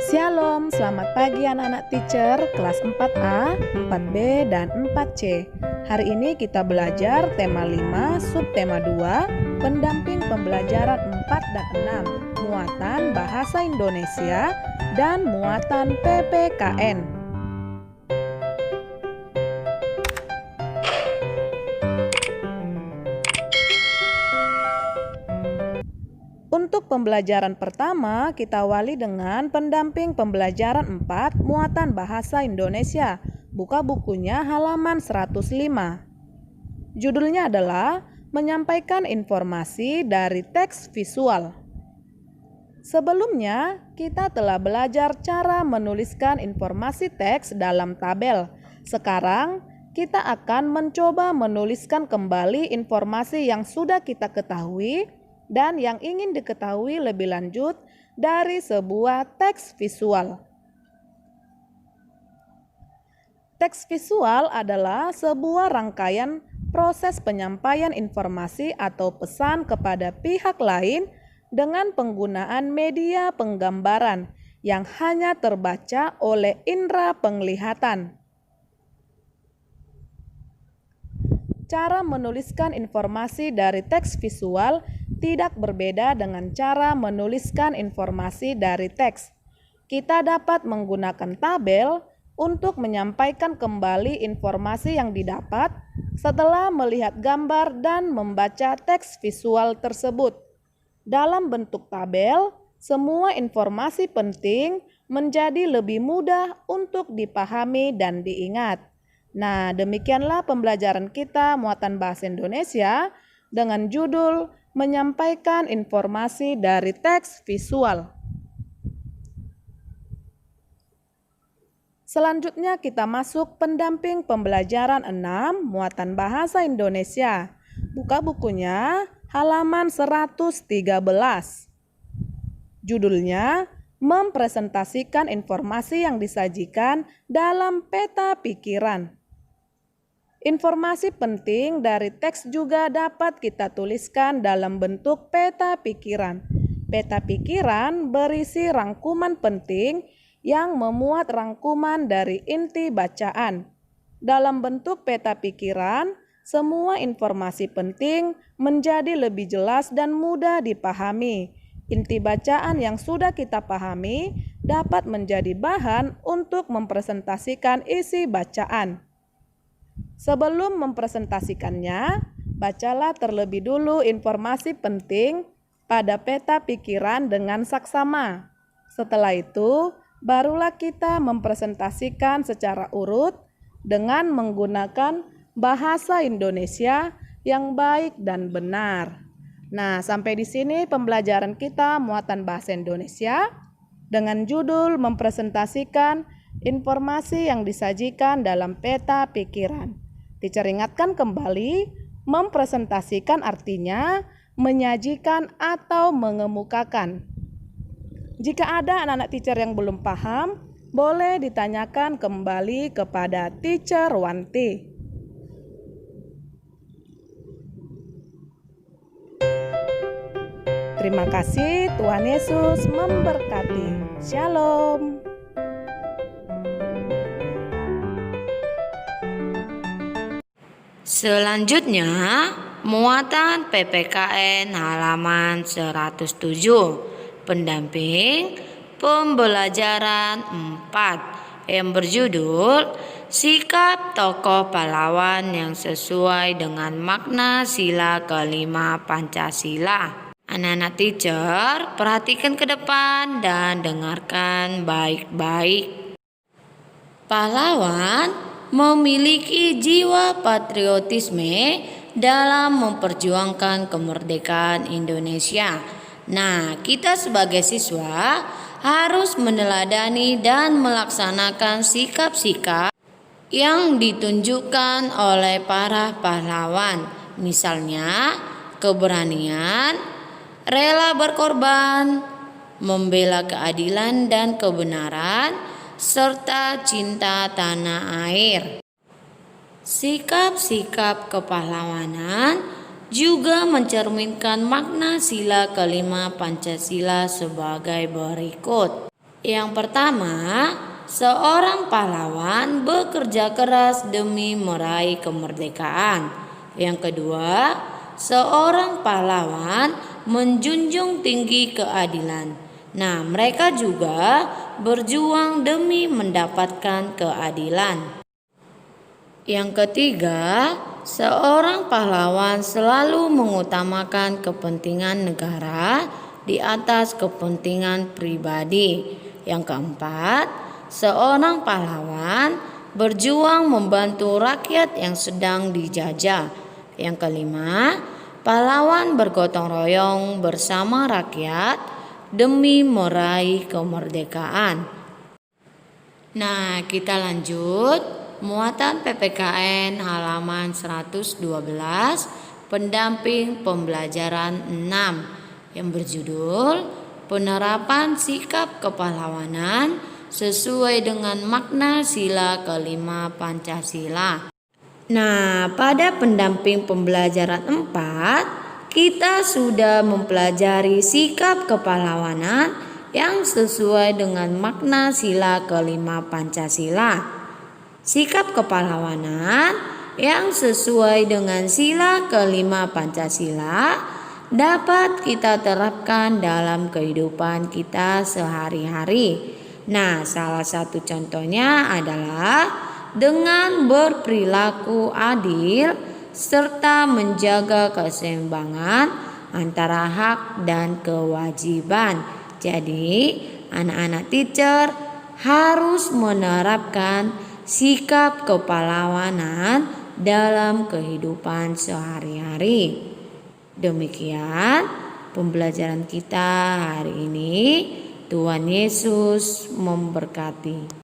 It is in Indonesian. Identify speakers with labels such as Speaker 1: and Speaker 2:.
Speaker 1: Shalom, selamat pagi anak-anak teacher kelas 4A, 4B, dan 4C. Hari ini kita belajar tema 5, subtema 2, pendamping pembelajaran 4 dan 6, muatan bahasa Indonesia dan muatan PPKN. Untuk pembelajaran pertama, kita awali dengan pendamping pembelajaran 4, muatan bahasa Indonesia. Buka bukunya halaman 105. Judulnya adalah menyampaikan informasi dari teks visual. Sebelumnya, kita telah belajar cara menuliskan informasi teks dalam tabel. Sekarang, kita akan mencoba menuliskan kembali informasi yang sudah kita ketahui dan yang ingin diketahui lebih lanjut dari sebuah teks visual. Teks visual adalah sebuah rangkaian proses penyampaian informasi atau pesan kepada pihak lain dengan penggunaan media penggambaran yang hanya terbaca oleh indera penglihatan. Cara menuliskan informasi dari teks visual tidak berbeda dengan cara menuliskan informasi dari teks. Kita dapat menggunakan tabel untuk menyampaikan kembali informasi yang didapat setelah melihat gambar dan membaca teks visual tersebut. Dalam bentuk tabel, semua informasi penting menjadi lebih mudah untuk dipahami dan diingat. Nah, demikianlah pembelajaran kita muatan bahasa Indonesia dengan judul menyampaikan informasi dari teks visual. Selanjutnya kita masuk pendamping pembelajaran 6, muatan bahasa Indonesia. Buka bukunya halaman 113. Judulnya mempresentasikan informasi yang disajikan dalam peta pikiran. Informasi penting dari teks juga dapat kita tuliskan dalam bentuk peta pikiran. Peta pikiran berisi rangkuman penting yang memuat rangkuman dari inti bacaan. Dalam bentuk peta pikiran, semua informasi penting menjadi lebih jelas dan mudah dipahami. Inti bacaan yang sudah kita pahami dapat menjadi bahan untuk mempresentasikan isi bacaan. Sebelum mempresentasikannya, bacalah terlebih dulu informasi penting pada peta pikiran dengan saksama. Setelah itu, barulah kita mempresentasikan secara urut dengan menggunakan bahasa Indonesia yang baik dan benar. Nah, sampai di sini pembelajaran kita muatan bahasa Indonesia dengan judul mempresentasikan informasi yang disajikan dalam peta pikiran. Teacher ingatkan kembali, mempresentasikan artinya menyajikan atau mengemukakan. Jika ada anak-anak teacher yang belum paham, boleh ditanyakan kembali kepada Teacher Wanti. Terima kasih, Tuhan Yesus memberkati. Shalom.
Speaker 2: Selanjutnya, muatan PPKN halaman 107, pendamping pembelajaran 4 yang berjudul sikap tokoh pahlawan yang sesuai dengan makna sila kelima Pancasila. Anak-anak teacher, perhatikan ke depan dan dengarkan baik-baik. Pahlawan memiliki jiwa patriotisme dalam memperjuangkan kemerdekaan Indonesia. Nah, kita sebagai siswa harus meneladani dan melaksanakan sikap-sikap yang ditunjukkan oleh para pahlawan. Misalnya, keberanian, rela berkorban, membela keadilan dan kebenaran, serta cinta tanah air. Sikap-sikap kepahlawanan juga mencerminkan makna sila kelima Pancasila sebagai berikut. Yang pertama, seorang pahlawan bekerja keras demi meraih kemerdekaan. Yang kedua, seorang pahlawan menjunjung tinggi keadilan. Nah, mereka juga berjuang demi mendapatkan keadilan. Yang ketiga, seorang pahlawan selalu mengutamakan kepentingan negara di atas kepentingan pribadi. Yang keempat, seorang pahlawan berjuang membantu rakyat yang sedang dijajah. Yang kelima, pahlawan bergotong royong bersama rakyat demi meraih kemerdekaan. Nah, kita lanjut. Muatan PPKN halaman 112, pendamping pembelajaran 6 yang berjudul Penerapan Sikap Kepahlawanan sesuai dengan makna sila kelima Pancasila. Nah, pada pendamping pembelajaran 4, kita sudah mempelajari sikap kepahlawanan yang sesuai dengan makna sila kelima Pancasila. Sikap kepahlawanan yang sesuai dengan sila kelima Pancasila dapat kita terapkan dalam kehidupan kita sehari-hari. Nah, salah satu contohnya adalah dengan berperilaku adil serta menjaga keseimbangan antara hak dan kewajiban. Jadi, anak-anak teacher harus menerapkan sikap kepahlawanan dalam kehidupan sehari-hari. Demikian pembelajaran kita hari ini. Tuhan Yesus memberkati.